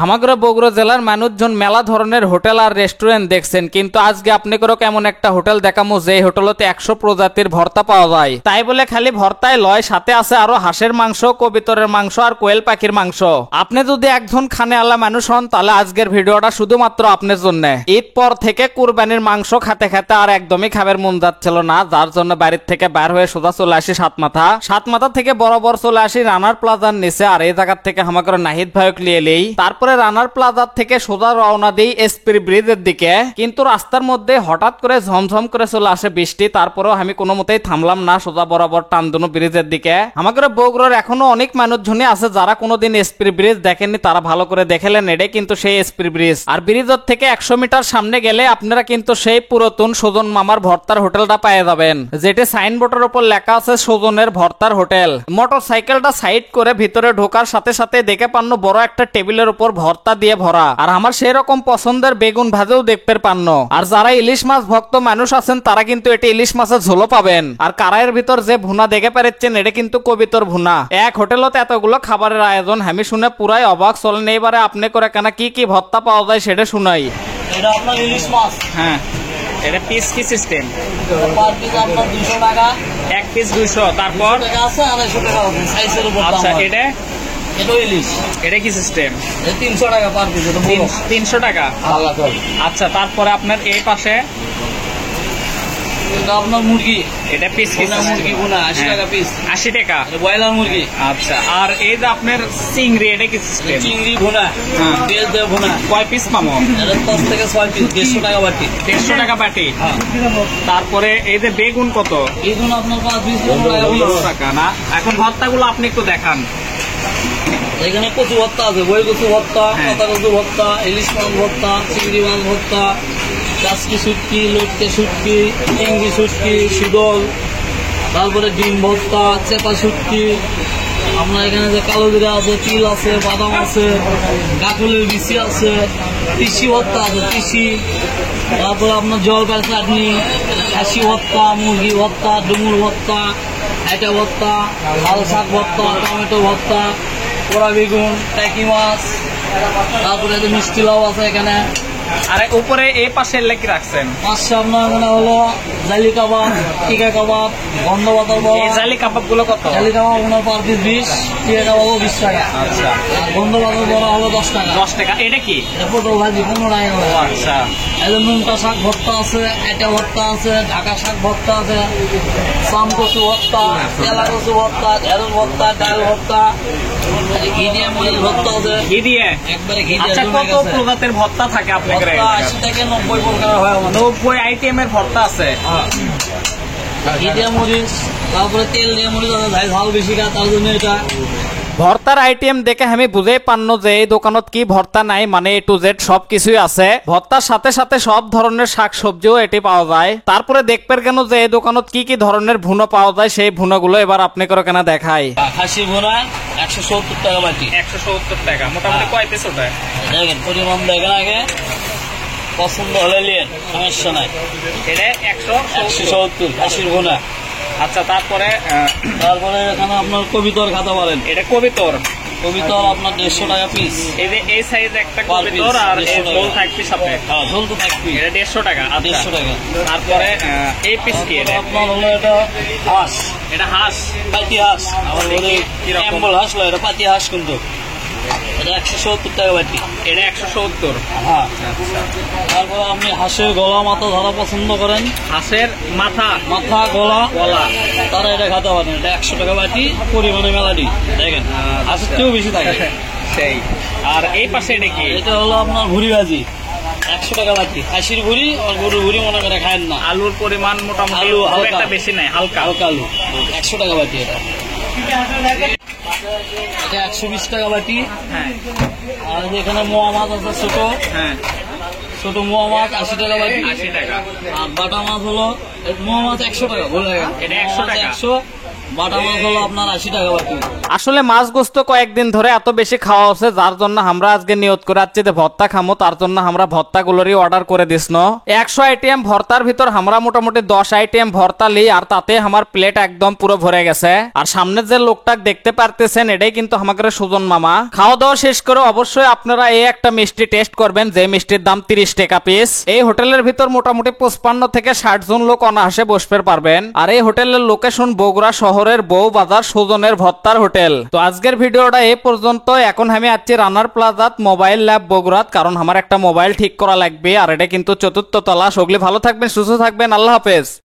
আমাদের বগুড়া জেলার মানুষজন মেলা ধরনের হোটেল আর রেস্টুরেন্ট দেখছেন, কিন্তু আজকে আপনি করে কেমন একটা হোটেল দেখামো যে হোটেলতে 100 প্রজাতির ভর্তা পাওয়া যায়। তাই বলে খালি ভর্তায় লয়, সাথে আছে আরো হাঁসের মাংস, কবিতরের মাংস আর কোয়েল পাখির মাংস। আপনি যদি একজন খানে আল্লাহ মানুষ হন তাহলে আজকের ভিডিওটা শুধুমাত্র আপনার জন্য। ঈদ পর থেকে কুরবানির মাংস খেতে খেতে আর একদমই খাবার মন যাচ্ছিল না, যার জন্য বাড়ির থেকে বাইর হয়ে সোজা চলে আসি সাতমাথা থেকে বরাবর চলে আসি রানার প্লাজার নিচে। আর এই জায়গা থেকে আমাকে নাহিদ ভাইক লিয়ে এলেই তারপরে রানার প্লাজার থেকে সোজা রওনা দিই এসপি ব্রিজের দিকে। কিন্তু রাস্তার মধ্যে হঠাৎ করে ঝমঝম করে চলে আসে বৃষ্টি, তারপরেও আমি কোনো মতেই থামলাম না, সোজা বরাবর টানদুনো ব্রিজের দিকে। আমাদের বগুড়ার এখনো অনেক মানুষজনই আছে যারা কোনোদিন এসপি ব্রিজ দেখেননি, তারা ভালো করে দেখেলেন, এটাই কিন্তু সেই এসপি ব্রিজ। আর ব্রিজের থেকে 100 মিটার সামনে গেলে আপনারা কিন্তু সেই পুরাতন সুজন মামার ভর্তার হোটেলটা পেয়ে যাবেন, যেটি সাইনবোর্ডের উপর লেখা আছে সুজনের ভর্তার হোটেল। মোটর সাইকেলটা সাইড করে ভিতরে ঢোকার সাথে সাথে দেখে পান্ন বড় একটা টেবিলের উপর ভর্তা দিয়ে ভরা, আর আমার সেই রকম পছন্দের বেগুন ভাজেও দেখতে পান্ন। আর যারা ইলিশ মাছ ভক্ত মানুষ আছেন তারা কিন্তু এটি ইলিশ মাছের ঝোলও পাবেন। আর কারাইয়ের ভিতর যে ভুনা দেখে পাচ্ছেন এটা কিন্তু কবিতর ভুনা। এক হোটেলতে এতগুলো খাবারের আয়োজন আমি শুনে পুরাই অবাক। চলেন এবারে আপনি করে কেনা কি কি ভর্তা পাওয়া যায় সেটা শুনাই। এটা আপনার ইলিশ মাছ। হ্যাঁ, এটা পিস কি সিস্টেম? পার পিস আপনার 200 টাকা। এক পিস 200, তারপর টাকা আছে, 250 টাকা আছে সাইজের উপর দাম। আচ্ছা, এটা ইলিশ, এটা কি সিস্টেম? এটা 300 টাকা পার পিস। এটা 300 টাকা। আচ্ছা, তারপরে আপনার এই পাশে এটা আপনার মুরগি, এটা পিস কি মুরগি ভুনা 80 টাকা পিস। 80 টাকা। এটা ব্রয়লার মুরগি। আচ্ছা, আর এই যে আপনার চিংড়ি, এটা কি সিস্টেম? চিংড়ি ভুনা, পেঁয়াজ দিয়ে ভুনা। কয় পিস পাবো? এটা 5 থেকে 6 পিস, 150 টাকা বাটি। 150 টাকা বাটি। তারপরে এই যে বেগুন কত? বেগুন আপনার 5 পিস 15 টাকা না? এখন ভর্তাগুলো আপনি একটু দেখান। এখানে কচু ভর্তা আছে, বই কচু ভর্তা, পাতা কচু ভর্তা, ইলিশ মাছ ভর্তা, চিংড়ি মাছ ভর্তা, কাচকি শুটকি, লটকে শুটকি, চিংড়ি শুটকি, শীতল, তারপরে ডিম ভর্তা, চেপা শুটকি। আপনার এখানে যে কালো জিরা আছে, তিল আছে, বাদাম আছে, কাকুলের বিচি আছে, তিসি ভর্তা আছে, তিসি। তারপরে আপনার জলপাই চাটনি, খাসি ভর্তা, মুরগি ভর্তা, ডুমুর ভর্তা, আইটা ভর্তা, লাল শাক ভর্তা, টমেটো ভর্তা, পোড়া বেগুন, টাকি মাছ, তারপরে মিষ্টি লাউ আছে এখানে। আরে উপরে এই পাশে লেখি রাখছেন পাঁচশো আপনার এখানে হলো জালি কাবাব, টিকা কাবাব, গন্ধ পাতার বড়া। এই জালি কাবাব গুলো কত? জালি কাবাব আপনার পার পিস 20, টিকা কাবাবও 20 টাকা। আচ্ছা, আর গন্ধ পাতার বড়া হলো 10 টাকা। 10 টাকা। এটা কি? এটা পটল ভাজি 15 টাকা করে। আচ্ছা, এই যে নুনটা শাক ভর্তা আছে, এটা ভর্তা আছে, ঢাকা শাক ভর্তা আছে, সাম কচু ভর্তা, তেলা কচু ভর্তা, ঢেঁড়স ভর্তা, ডাল ভর্তা, ঘি দিয়ে মরিচ ভর্তা আছে। ঘি দিয়ে? একবারে ঘি দিয়ে। আচ্ছা, কত প্রজাতির ভর্তা থাকে আপনাদের? 80 থেকে 90 প্রকার হয় আমাদের। 90 আইটেমের ভর্তা আছে। ঘি দিয়ে মরিচ, তারপরে তেল দিয়ে মরিচ আছে, ঝাল বেশি খায় তার জন্য এটা। ভর্তার আইটেম দেখে আমি বুঝেই পান্ন যে এই দোকানত কি ভর্তা নাই, মানে A to Z সব কিছুই আছে। ভর্তার সাথে সাথে সব ধরনের শাক সবজিও এটি পাওয়া যায়। তারপরে দেখবেন কেন যে এই দোকানত কি কি ধরনের ভুনো পাওয়া যায়, সেই ভুনোগুলো এবার আপনি করে কেনা দেখাই। খাসি ভুনা 170 টাকা বাটি। 170 টাকা। মোটামুটি কয় পিস ওটা? দেখেন পরিমাণ দেখেন আগে, পছন্দ হলে নিন, সমস্যা নাই। এটা 170 খাসির ভুনা। আচ্ছা, তারপরে এখানে আপনার কবিতর খাতে পারেন। এটা কবিতর। কবিতর আপনার 150 টাকা পিস। এই যে এই সাইজ একটা কবিতর, আর এই ঝোল থাকবে সাথে। হ্যাঁ, ঝোল তো থাকবে। এটা 150 টাকা। 150 টাকা। তারপরে এই পিস কি? এটা আপনার হলো এটা হাঁস, এটা হাঁস, পাতি হাঁস। আমার বলে এম্বল হাঁস লয়, এটা পাতি হাঁস কিন্তু। এটা 170 টাকা বাটি। এটা 170। হ্যাঁ। তারপরে আপনি হাঁসের গলা মাথা যারা পছন্দ করেন, হাঁসের মাথা গলা গলা, তারা এটা খাতে পারেন। এটা 100 টাকা বাটি, পরিমাণে মেলাটি দেখেন, হাঁসের চেয়েও বেশি থাকে সেই। আর এই পাশে এটা কি? এটা হলো আপনার ভুড়ি ভাজি 100 টাকা বাটি। খাসির ভুড়ি আর গরুর ভুড়ি মনে করে খায়েন না। আলুর পরিমাণ মোটামুটি আলু হালকা, একটা বেশি নাই, হালকা হালকা আলু 100 টাকা বাটি। এটা 120 টাকা বাটি। হ্যাঁ। আর এখানে মোয়া মাছ আছে ছোট, হ্যাঁ, ছোট মোয়া মাছ 80 টাকা বাটি। 80 টাকা। আর বাটা মাছ হলো মোয়া মাছ 100 টাকা, বলে গেল। এটা 100 টাকা। 100, বাটা মাছ হলো আপনার 80 টাকা বাটি। আসলে মাছ গোস্ত কয়েকদিন ধরে এত বেশি খাওয়া হচ্ছে, যার জন্য আমরা আজকে নিয়ত করে আছি যে ভর্তা খামো, তার জন্য আমরা ভর্তাগুলোরই অর্ডার করে দিস। 100 আইটেম ভর্তার ভিতর আমরা মোটামুটি 10 আইটেম ভর্তা লি, আর তাতে আমার প্লেট একদম পুরো ভরে গেছে। আর সামনে যে লোকটা দেখতে পারতেছেন এটাই কিন্তু আমাদের সুজন মামা। খাওয়া দাওয়া শেষ করে অবশ্যই আপনারা এই একটা মিষ্টি টেস্ট করবেন, যে মিষ্টির দাম 30 টাকা পিস। এই হোটেলের ভিতর মোটামুটি 55 থেকে 60 জন লোক অনায়াসে বসতে পারবেন। আর এই হোটেলের লোকেশন বগুড়া শহরের বউ বাজার সুজনের ভর্তার হোটেল। তো আজকের ভিডিওটা এই পর্যন্ত। এখন আমি আছি রানার প্লাজাত মোবাইল ল্যাব বগুড়াত, কারণ আমার একটা মোবাইল ঠিক করা লাগবে। আর এটা কিন্তু 4th তলা। সগলি ভালো থাকবেন, সুস্থ থাকবেন, আল্লাহ হাফেজ।